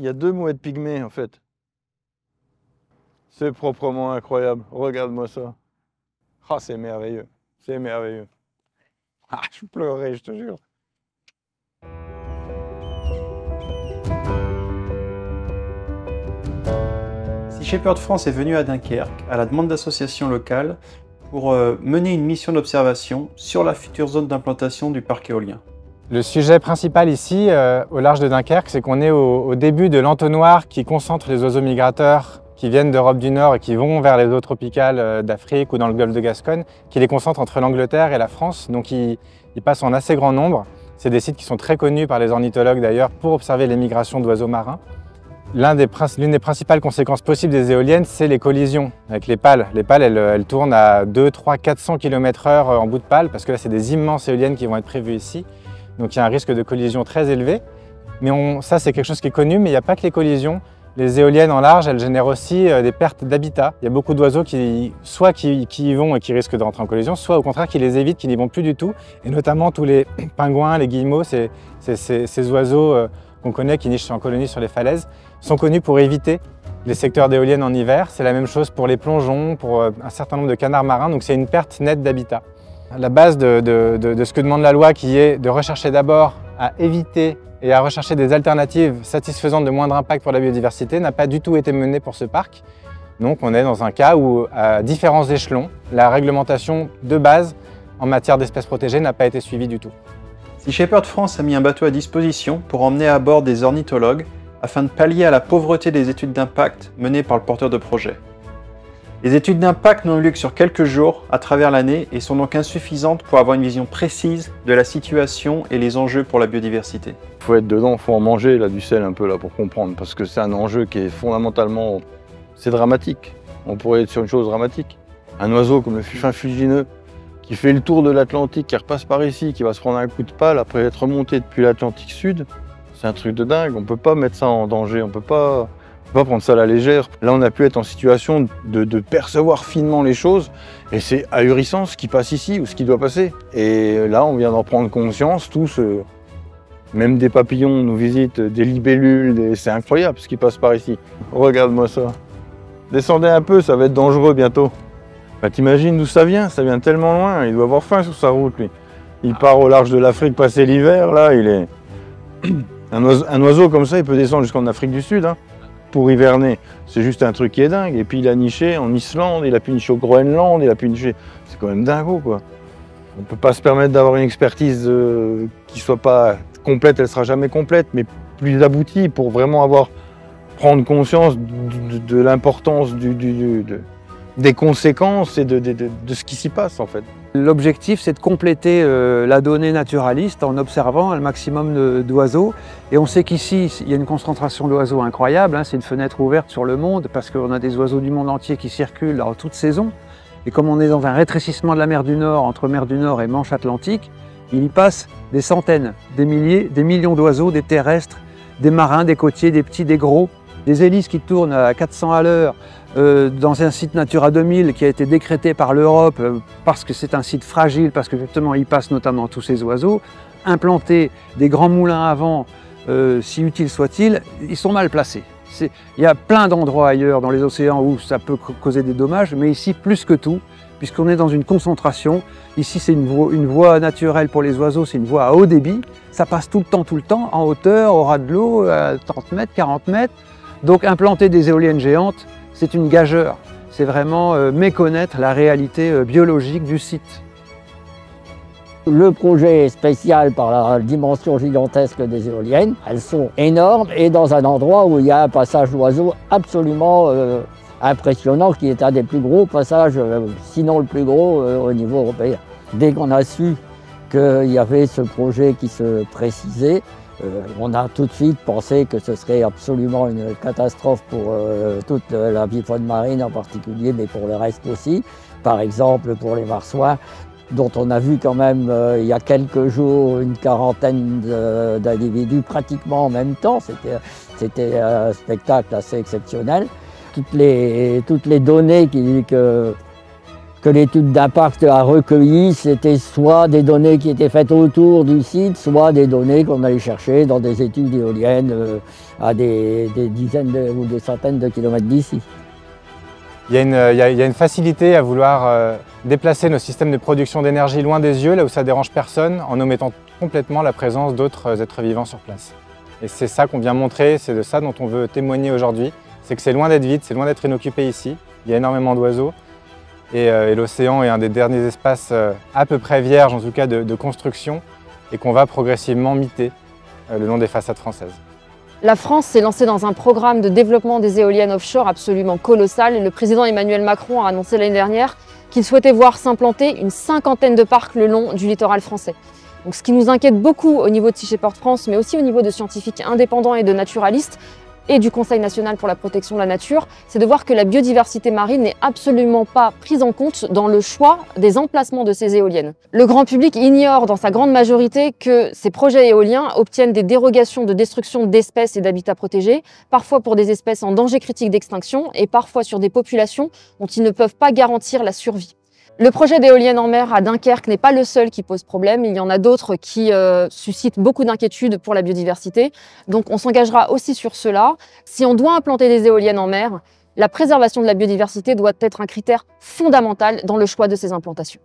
Il y a 2 mouettes pygmées en fait. C'est proprement incroyable. Regarde-moi ça. Ah, c'est merveilleux. C'est merveilleux. Ah, je pleurais, je te jure. Sea Shepherd France est venu à Dunkerque à la demande d'associations locales pour mener une mission d'observation sur la future zone d'implantation du parc éolien. Le sujet principal ici, au large de Dunkerque, c'est qu'on est au début de l'entonnoir qui concentre les oiseaux migrateurs qui viennent d'Europe du Nord et qui vont vers les eaux tropicales d'Afrique ou dans le golfe de Gascogne, qui les concentre entre l'Angleterre et la France. Donc ils passent en assez grand nombre. C'est des sites qui sont très connus par les ornithologues d'ailleurs pour observer les migrations d'oiseaux marins. L'une des principales conséquences possibles des éoliennes, c'est les collisions avec les pales. Les pales, elles tournent à 200, 300, 400 km/h en bout de pale, parce que là, c'est des immenses éoliennes qui vont être prévues ici. Donc il y a un risque de collision très élevé. Mais ça, c'est quelque chose qui est connu, mais il n'y a pas que les collisions. Les éoliennes en large, elles génèrent aussi des pertes d'habitat. Il y a beaucoup d'oiseaux qui y vont et qui risquent de rentrer en collision, soit au contraire qui les évitent, qui n'y vont plus du tout. Et notamment tous les pingouins, les guillemots, ces oiseaux qu'on connaît, qui nichent en colonie sur les falaises, sont connus pour éviter les secteurs d'éoliennes en hiver. C'est la même chose pour les plongeons, pour un certain nombre de canards marins, donc c'est une perte nette d'habitat. La base de ce que demande la loi, qui est de rechercher d'abord à éviter et à rechercher des alternatives satisfaisantes de moindre impact pour la biodiversité, n'a pas du tout été menée pour ce parc. Donc on est dans un cas où, à différents échelons, la réglementation de base en matière d'espèces protégées n'a pas été suivie du tout. Sea Shepherd France a mis un bateau à disposition pour emmener à bord des ornithologues afin de pallier à la pauvreté des études d'impact menées par le porteur de projet. Les études d'impact n'ont eu lieu que sur quelques jours à travers l'année et sont donc insuffisantes pour avoir une vision précise de la situation et les enjeux pour la biodiversité. Il faut être dedans, il faut en manger là, du sel un peu là, pour comprendre, parce que c'est un enjeu qui est fondamentalement... C'est dramatique. On pourrait être sur une chose dramatique. Un oiseau comme le fuffin fuligineux qui fait le tour de l'Atlantique, qui repasse par ici, qui va se prendre un coup de pale après être remonté depuis l'Atlantique Sud, c'est un truc de dingue. On ne peut pas mettre ça en danger, on ne peut pas prendre ça à la légère. Là, on a pu être en situation de percevoir finement les choses, et c'est ahurissant ce qui passe ici ou ce qui doit passer. Et là, on vient d'en prendre conscience, tous, même des papillons nous visitent, des libellules, c'est incroyable ce qui passe par ici. Regarde-moi ça. Descendez un peu, ça va être dangereux bientôt. Bah, t'imagines d'où ça vient tellement loin, il doit avoir faim sur sa route, lui. Il part au large de l'Afrique passer l'hiver, là, il est... Un oiseau comme ça, il peut descendre jusqu'en Afrique du Sud, hein, pour hiverner. C'est juste un truc qui est dingue. Et puis il a niché en Islande, il a pu nicher au Groenland, il a pu nicher... C'est quand même dingo, quoi. On ne peut pas se permettre d'avoir une expertise qui soit pas complète, elle sera jamais complète, mais plus aboutie pour vraiment prendre conscience de l'importance des conséquences et de ce qui s'y passe, en fait. L'objectif, c'est de compléter la donnée naturaliste en observant un maximum d'oiseaux. Et on sait qu'ici, il y a une concentration d'oiseaux incroyable, hein, c'est une fenêtre ouverte sur le monde, parce qu'on a des oiseaux du monde entier qui circulent en toute saison. Et comme on est dans un rétrécissement de la mer du Nord, entre mer du Nord et Manche Atlantique, il y passe des centaines, des milliers, des millions d'oiseaux, des terrestres, des marins, des côtiers, des petits, des gros, des hélices qui tournent à 400 à l'heure, dans un site Natura 2000 qui a été décrété par l'Europe parce que c'est un site fragile, parce que justement il passe notamment tous ces oiseaux, implanter des grands moulins à vent, si utiles soient-ils, ils sont mal placés. Il y a plein d'endroits ailleurs dans les océans où ça peut causer des dommages, mais ici plus que tout, puisqu'on est dans une concentration. Ici c'est une voie naturelle pour les oiseaux, c'est une voie à haut débit, ça passe tout le temps, en hauteur, au ras de l'eau, à 30 mètres, 40 mètres. Donc implanter des éoliennes géantes, c'est une gageure. C'est vraiment méconnaître la réalité biologique du site. Le projet est spécial par la dimension gigantesque des éoliennes. Elles sont énormes et dans un endroit où il y a un passage d'oiseaux absolument impressionnant, qui est un des plus gros passages, sinon le plus gros au niveau européen. Dès qu'on a su qu'il y avait ce projet qui se précisait, on a tout de suite pensé que ce serait absolument une catastrophe pour toute la vie faune marine en particulier, mais pour le reste aussi. Par exemple pour les marsouins, dont on a vu quand même il y a quelques jours une quarantaine d'individus pratiquement en même temps. C'était un spectacle assez exceptionnel. Toutes les données que que l'étude d'impact a recueillies, c'était soit des données qui étaient faites autour du site, soit des données qu'on allait chercher dans des études éoliennes à des dizaines ou des centaines de kilomètres d'ici. Il y a une facilité à vouloir déplacer nos systèmes de production d'énergie loin des yeux, là où ça dérange personne, en omettant complètement la présence d'autres êtres vivants sur place. Et c'est ça qu'on vient montrer, c'est de ça dont on veut témoigner aujourd'hui, c'est que c'est loin d'être vide, c'est loin d'être inoccupé ici, il y a énormément d'oiseaux, et l'océan est un des derniers espaces à peu près vierges, en tout cas de construction, et qu'on va progressivement miter le long des façades françaises. La France s'est lancée dans un programme de développement des éoliennes offshore absolument colossal. Et le président Emmanuel Macron a annoncé l'année dernière qu'il souhaitait voir s'implanter une 50aine de parcs le long du littoral français. Donc, ce qui nous inquiète beaucoup au niveau de Sea Shepherd France, mais aussi au niveau de scientifiques indépendants et de naturalistes, et du Conseil national pour la protection de la nature, c'est de voir que la biodiversité marine n'est absolument pas prise en compte dans le choix des emplacements de ces éoliennes. Le grand public ignore dans sa grande majorité que ces projets éoliens obtiennent des dérogations de destruction d'espèces et d'habitats protégés, parfois pour des espèces en danger critique d'extinction et parfois sur des populations dont ils ne peuvent pas garantir la survie. Le projet d'éoliennes en mer à Dunkerque n'est pas le seul qui pose problème. Il y en a d'autres qui suscitent beaucoup d'inquiétudes pour la biodiversité. Donc on s'engagera aussi sur cela. Si on doit implanter des éoliennes en mer, la préservation de la biodiversité doit être un critère fondamental dans le choix de ces implantations.